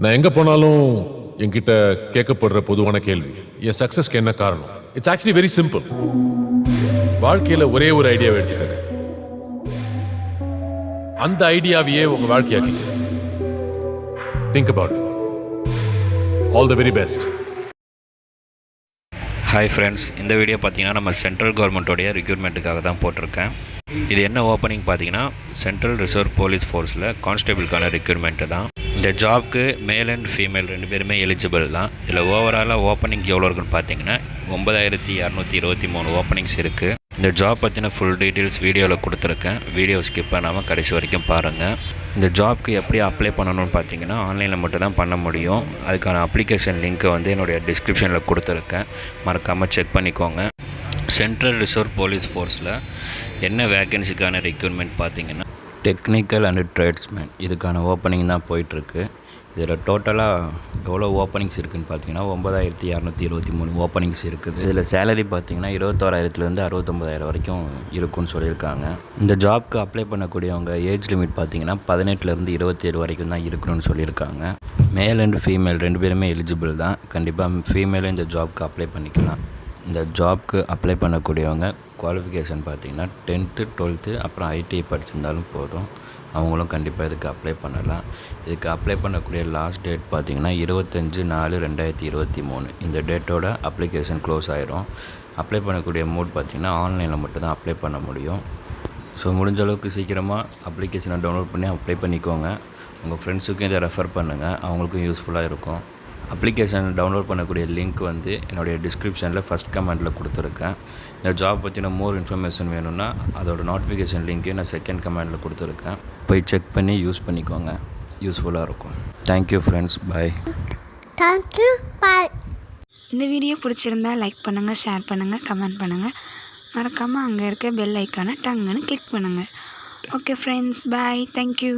நான் எங்க போனாலும் என்கிட்ட கேட்கப்படுற பொதுவான கேள்வி, என் சக்சஸ்க்கு என்ன காரணம்? It's actually very simple. வாழ்க்கையில ஒரே ஒரு ஐடியாவை எடுத்துக்கங்க, அந்த ஐடியாவையே உங்க வாழ்க்கையாக்கி. Think about it. All the very best. Hi friends, இந்த வீடியோ பார்த்தீங்கன்னா நம்ம சென்ட்ரல் கவர்மெண்ட்டோடைய ரெக்ரூட்மெண்ட்டுக்காக தான் போட்டிருக்கேன். இது என்ன ஓப்பனிங் பார்த்தீங்கன்னா சென்ட்ரல் ரிசர்வ் போலீஸ் ஃபோர்ஸில் கான்ஸ்டபிளுக்கான ரெக்ரூட்மெண்ட்டு தான். இந்த ஜாப்க்கு மேல் அண்ட் ஃபீமேல் 2 பேருமே எலிஜிபிள் தான். இதில் ஓவராலாக ஓப்பனிங் எவ்வளோ இருக்குன்னு பார்த்தீங்கன்னா 9223 ஓப்பனிங்ஸ் இருக்குது. இந்த ஜாப் பற்றின ஃபுல் டீட்டெயில்ஸ் வீடியோவில் கொடுத்துருக்கேன். வீடியோ ஸ்கிப் பண்ணாமல் கடைசி வரைக்கும் பாருங்கள். இந்த ஜாப்க்கு எப்படி அப்ளை பண்ணணும்னு பார்த்தீங்கன்னா ஆன்லைனில் மட்டும் தான் பண்ண முடியும். அதுக்கான அப்ளிகேஷன் லிங்க்கை வந்து என்னுடைய டிஸ்கிரிப்ஷனில் கொடுத்துருக்கேன், மறக்காமல் செக் பண்ணிக்கோங்க. சென்ட்ரல் ரிசர்வ் போலீஸ் ஃபோர்ஸில் என்ன வேகன்சிக்கான ரெக்ரூட்மெண்ட் பார்த்தீங்கன்னா டெக்னிக்கல் அண்ட் ட்ரேட்ஸ்மேன், இதுக்கான ஓப்பனிங் தான் போயிட்டுருக்கு. இதில் டோட்டலாக எவ்வளோ ஓப்பனிங்ஸ் இருக்குதுன்னு பார்த்தீங்கன்னா 9223 ஓப்பனிங்ஸ் இருக்குது. இதில் சேலரி பார்த்தீங்கன்னா 21,000லேருந்து 69,000 வரைக்கும் இருக்குன்னு சொல்லியிருக்காங்க. இந்த ஜாப்க்கு அப்ளை பண்ணக்கூடியவங்க ஏஜ் லிமிட் பார்த்தீங்கன்னா 18லேருந்து 27 வரைக்கும் தான் இருக்கணும்னு சொல்லியிருக்காங்க. மேல் அண்ட் ஃபீமேல் 2 பேருமே எலிஜிபிள் தான். கண்டிப்பாக ஃபீமேலும் இந்த ஜாப்க்கு அப்ளை பண்ணிக்கலாம். இந்த ஜாப்க்கு அப்ளை பண்ணக்கூடியவங்க குவாலிஃபிகேஷன் பார்த்தீங்கன்னா 10th 12th அப்புறம் ஐடிஐ படிச்சிருந்தாலும் போதும். அவங்களும் கண்டிப்பாக இதுக்கு அப்ளை பண்ணலாம். இதுக்கு அப்ளை பண்ணக்கூடிய லாஸ்ட் டேட் பார்த்திங்கன்னா 25/4/2023. இந்த டேட்டோட அப்ளிகேஷன் க்ளோஸ் ஆயிரும். அப்ளை பண்ணக்கூடிய மோட் பார்த்திங்கன்னா ஆன்லைனில் மட்டும்தான் அப்ளை பண்ண முடியும். ஸோ முடிஞ்ச அளவுக்கு சீக்கிரமாக அப்ளிகேஷனை டவுன்லோட் பண்ணி அப்ளை பண்ணிக்கோங்க. உங்கள் ஃப்ரெண்ட்ஸுக்கும் இதை ரெஃபர் பண்ணுங்கள், அவங்களுக்கும் யூஸ்ஃபுல்லாக இருக்கும். அப்ளிகேஷன் டவுன்லோட் பண்ணக்கூடிய லிங்க் வந்து என்னுடைய டிஸ்கிரிப்ஷனில் ஃபஸ்ட் கமெண்டில் கொடுத்துருக்கேன். இந்த ஜாப் பற்றின மோர் இன்ஃபர்மேஷன் வேணும்னா அதோட நோட்டிஃபிகேஷன் லிங்க்கையும் நான் செகண்ட் கமெண்டில் கொடுத்துருக்கேன். போய் செக் பண்ணி யூஸ் பண்ணிக்கோங்க, யூஸ்ஃபுல்லாக இருக்கும். தேங்க்யூ ஃப்ரெண்ட்ஸ், பாய். தேங்க்யூ, பாய். இந்த வீடியோ பிடிச்சிருந்தா லைக் பண்ணுங்கள், ஷேர் பண்ணுங்கள், கமெண்ட் பண்ணுங்கள். மறக்காமல் அங்கே இருக்க பெல் ஐக்கானை டங்குன்னு கிளிக் பண்ணுங்கள். ஓகே ஃப்ரெண்ட்ஸ், பாய். தேங்க்யூ.